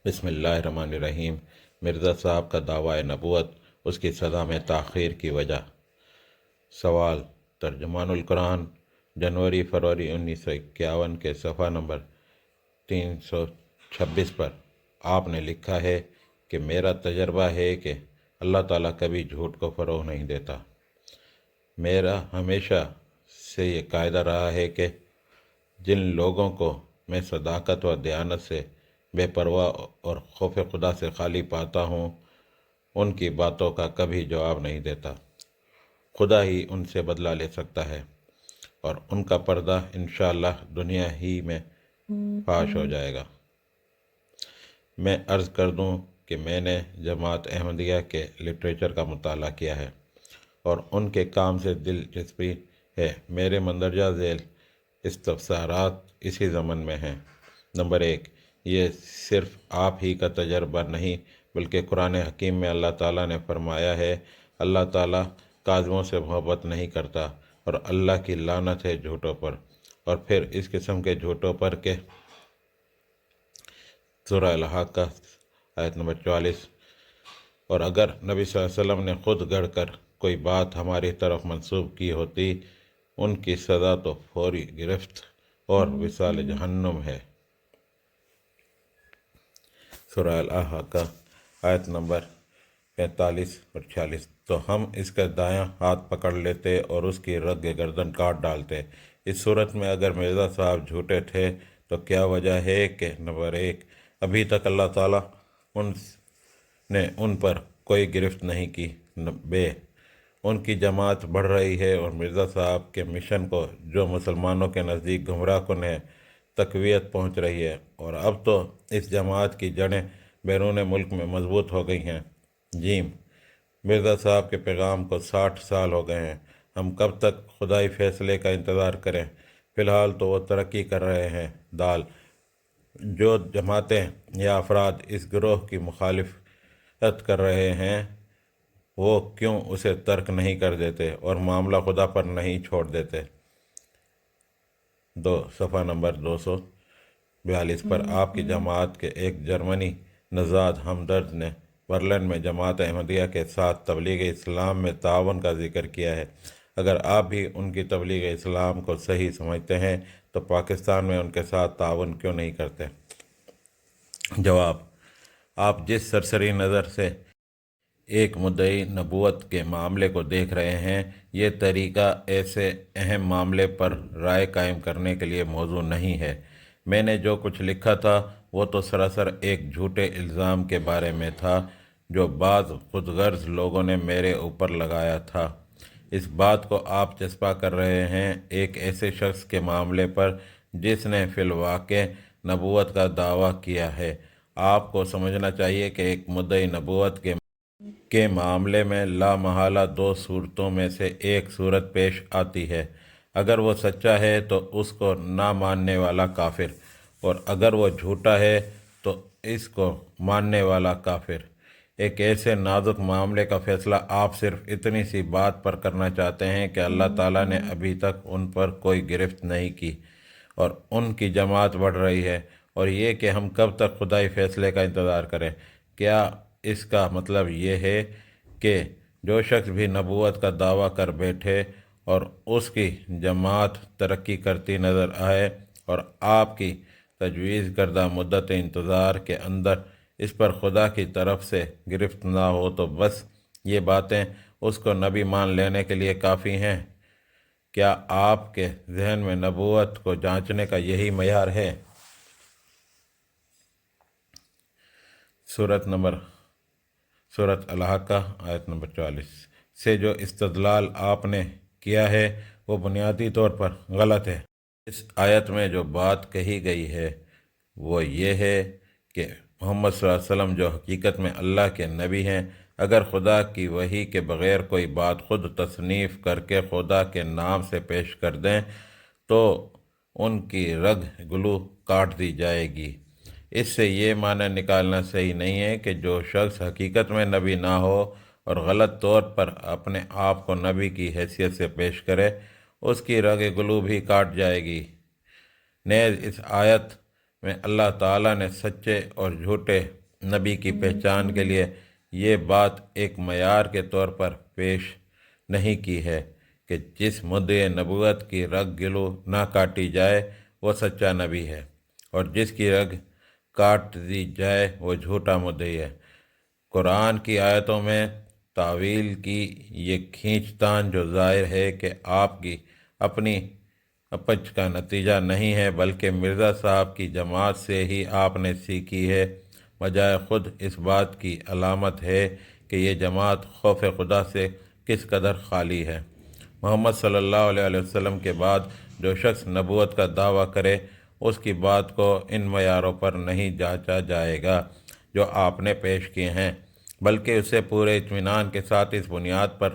بسم اللہ الرحمن الرحیم۔ مرزا صاحب کا دعویٰ نبوت، اس کی سزا میں تاخیر کی وجہ۔ سوال: ترجمان القرآن جنوری فروری 1951 کے صفحہ نمبر 326 پر آپ نے لکھا ہے کہ میرا تجربہ ہے کہ اللہ تعالیٰ کبھی جھوٹ کو فروغ نہیں دیتا۔ میرا ہمیشہ سے یہ قاعدہ رہا ہے کہ جن لوگوں کو میں صداقت و دیانت سے بے پرواہ اور خوف خدا سے خالی پاتا ہوں، ان کی باتوں کا کبھی جواب نہیں دیتا۔ خدا ہی ان سے بدلہ لے سکتا ہے، اور ان کا پردہ انشاءاللہ دنیا ہی میں فاش ہو جائے گا۔ میں عرض کر دوں کہ میں نے جماعت احمدیہ کے لٹریچر کا مطالعہ کیا ہے اور ان کے کام سے دلچسپی ہے۔ میرے مندرجہ ذیل استفسارات اسی ضمن میں ہیں۔ نمبر 1، یہ صرف آپ ہی کا تجربہ نہیں بلکہ قرآن حکیم میں اللہ تعالیٰ نے فرمایا ہے، اللہ تعالیٰ کاذبوں سے محبت نہیں کرتا اور اللہ کی لعنت ہے جھوٹوں پر۔ اور پھر اس قسم کے جھوٹوں پر کہ سورہ الحاقہ آیت نمبر 44، اور اگر نبی صلی اللہ علیہ وسلم نے خود گڑھ کر کوئی بات ہماری طرف منسوب کی ہوتی، ان کی سزا تو فوری گرفت اور وصال جہنم ہے۔ سورہ الحاقہ آیت نمبر 45 اور 46۔ تو ہم اس کا دایاں ہاتھ پکڑ لیتے اور اس کی رگ گردن کاٹ ڈالتے۔ اس صورت میں اگر مرزا صاحب جھوٹے تھے تو کیا وجہ ہے کہ نمبر 1، ابھی تک اللہ تعالیٰ نے ان پر کوئی گرفت نہیں کی، بے ان کی جماعت بڑھ رہی ہے اور مرزا صاحب کے مشن کو جو مسلمانوں کے نزدیک گمراہ کن ہے تقویت پہنچ رہی ہے، اور اب تو اس جماعت کی جڑیں بیرون ملک میں مضبوط ہو گئی ہیں۔ جیم، مرزا صاحب کے پیغام کو 60 سال ہو گئے ہیں، ہم کب تک خدائی فیصلے کا انتظار کریں؟ فی الحال تو وہ ترقی کر رہے ہیں۔ دال، جو جماعتیں یا افراد اس گروہ کی مخالفت کر رہے ہیں وہ کیوں اسے ترک نہیں کر دیتے اور معاملہ خدا پر نہیں چھوڑ دیتے؟ صفحہ نمبر 242 پر آپ کی جماعت کے ایک جرمنی نژاد ہمدرد نے برلن میں جماعت احمدیہ کے ساتھ تبلیغ اسلام میں تعاون کا ذکر کیا ہے۔ اگر آپ بھی ان کی تبلیغ اسلام کو صحیح سمجھتے ہیں تو پاکستان میں ان کے ساتھ تعاون کیوں نہیں کرتے؟ جواب: آپ جس سرسری نظر سے ایک مدعی نبوت کے معاملے کو دیکھ رہے ہیں، یہ طریقہ ایسے اہم معاملے پر رائے قائم کرنے کے لیے موزوں نہیں ہے۔ میں نے جو کچھ لکھا تھا وہ تو سراسر ایک جھوٹے الزام کے بارے میں تھا جو بعض خود غرض لوگوں نے میرے اوپر لگایا تھا۔ اس بات کو آپ چسپاں کر رہے ہیں ایک ایسے شخص کے معاملے پر جس نے فی الواقع نبوت کا دعویٰ کیا ہے۔ آپ کو سمجھنا چاہیے کہ ایک مدعی نبوت کے معاملے میں لا محالہ 2 صورتوں میں سے ایک صورت پیش آتی ہے، اگر وہ سچا ہے تو اس کو نہ ماننے والا کافر، اور اگر وہ جھوٹا ہے تو اس کو ماننے والا کافر۔ ایک ایسے نازک معاملے کا فیصلہ آپ صرف اتنی سی بات پر کرنا چاہتے ہیں کہ اللہ تعالیٰ نے ابھی تک ان پر کوئی گرفت نہیں کی اور ان کی جماعت بڑھ رہی ہے، اور یہ کہ ہم کب تک خدائی فیصلے کا انتظار کریں۔ کیا اس کا مطلب یہ ہے کہ جو شخص بھی نبوت کا دعویٰ کر بیٹھے اور اس کی جماعت ترقی کرتی نظر آئے اور آپ کی تجویز کردہ مدت انتظار کے اندر اس پر خدا کی طرف سے گرفت نہ ہو تو بس یہ باتیں اس کو نبی مان لینے کے لیے کافی ہیں؟ کیا آپ کے ذہن میں نبوت کو جانچنے کا یہی معیار ہے؟ سورۃ الحاقہ آیت نمبر 44 سے جو استدلال آپ نے کیا ہے وہ بنیادی طور پر غلط ہے۔ اس آیت میں جو بات کہی گئی ہے وہ یہ ہے کہ محمد صلی اللہ علیہ وسلم جو حقیقت میں اللہ کے نبی ہیں، اگر خدا کی وحی کے بغیر کوئی بات خود تصنیف کر کے خدا کے نام سے پیش کر دیں تو ان کی رگ گلو کاٹ دی جائے گی۔ اس سے یہ معنی نکالنا صحیح نہیں ہے کہ جو شخص حقیقت میں نبی نہ ہو اور غلط طور پر اپنے آپ کو نبی کی حیثیت سے پیش کرے، اس کی رگ گلو بھی کاٹ جائے گی۔ نیز اس آیت میں اللہ تعالیٰ نے سچے اور جھوٹے نبی کی پہچان کے لیے یہ بات ایک معیار کے طور پر پیش نہیں کی ہے کہ جس مدعے نبوت کی رگ گلو نہ کاٹی جائے وہ سچا نبی ہے، اور جس کی رگ کاٹ دی جائے وہ جھوٹا مدعی ہے۔ قرآن کی آیتوں میں تعویل کی یہ کھینچ تان جو ظاہر ہے کہ آپ کی اپنی اپج کا نتیجہ نہیں ہے بلکہ مرزا صاحب کی جماعت سے ہی آپ نے سیکھی ہے، بجائے خود اس بات کی علامت ہے کہ یہ جماعت خوف خدا سے کس قدر خالی ہے۔ محمد صلی اللہ علیہ وسلم کے بعد جو شخص نبوت کا دعویٰ کرے اس کی بات کو ان معیاروں پر نہیں جانچا جائے گا جو آپ نے پیش کیے ہیں، بلکہ اسے پورے اطمینان کے ساتھ اس بنیاد پر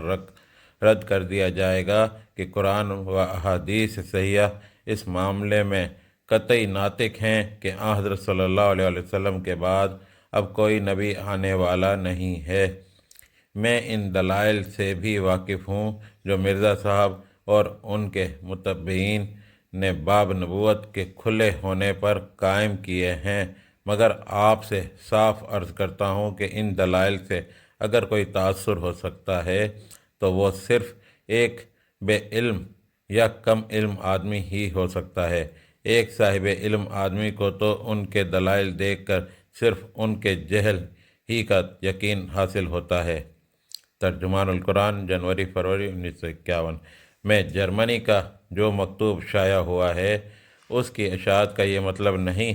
رد کر دیا جائے گا کہ قرآن و احادیث صحیحہ اس معاملے میں قطعی ناطق ہیں کہ حضرت صلی اللہ علیہ وسلم کے بعد اب کوئی نبی آنے والا نہیں ہے۔ میں ان دلائل سے بھی واقف ہوں جو مرزا صاحب اور ان کے متبعین نے باب نبوت کے کھلے ہونے پر قائم کیے ہیں، مگر آپ سے صاف عرض کرتا ہوں کہ ان دلائل سے اگر کوئی تاثر ہو سکتا ہے تو وہ صرف ایک بے علم یا کم علم آدمی ہی ہو سکتا ہے۔ ایک صاحب علم آدمی کو تو ان کے دلائل دیکھ کر صرف ان کے جہل ہی کا یقین حاصل ہوتا ہے۔ ترجمان القرآن جنوری فروری 1951 میں جرمنی کا جو مکتوب شائع ہوا ہے اس کی اشاعت کا یہ مطلب نہیں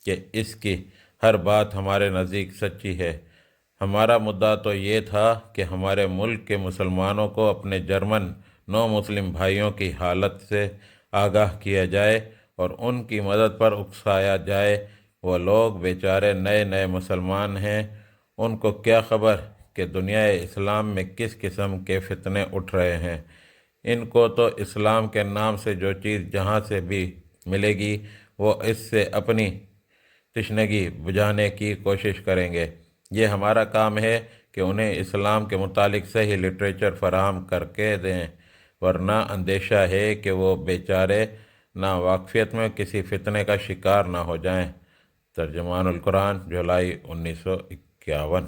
کہ اس کی ہر بات ہمارے نزدیک سچی ہے۔ ہمارا مدعا تو یہ تھا کہ ہمارے ملک کے مسلمانوں کو اپنے جرمن نو مسلم بھائیوں کی حالت سے آگاہ کیا جائے اور ان کی مدد پر اکسایا جائے۔ وہ لوگ بیچارے نئے نئے مسلمان ہیں، ان کو کیا خبر کہ دنیا اسلام میں کس قسم کے فتنے اٹھ رہے ہیں۔ ان کو تو اسلام کے نام سے جو چیز جہاں سے بھی ملے گی وہ اس سے اپنی تشنگی بجھانے کی کوشش کریں گے۔ یہ ہمارا کام ہے کہ انہیں اسلام کے متعلق صحیح لٹریچر فراہم کر کے دیں، ورنہ اندیشہ ہے کہ وہ بیچارے ناواقفیت میں کسی فتنے کا شکار نہ ہو جائیں۔ ترجمان القرآن جولائی 1951۔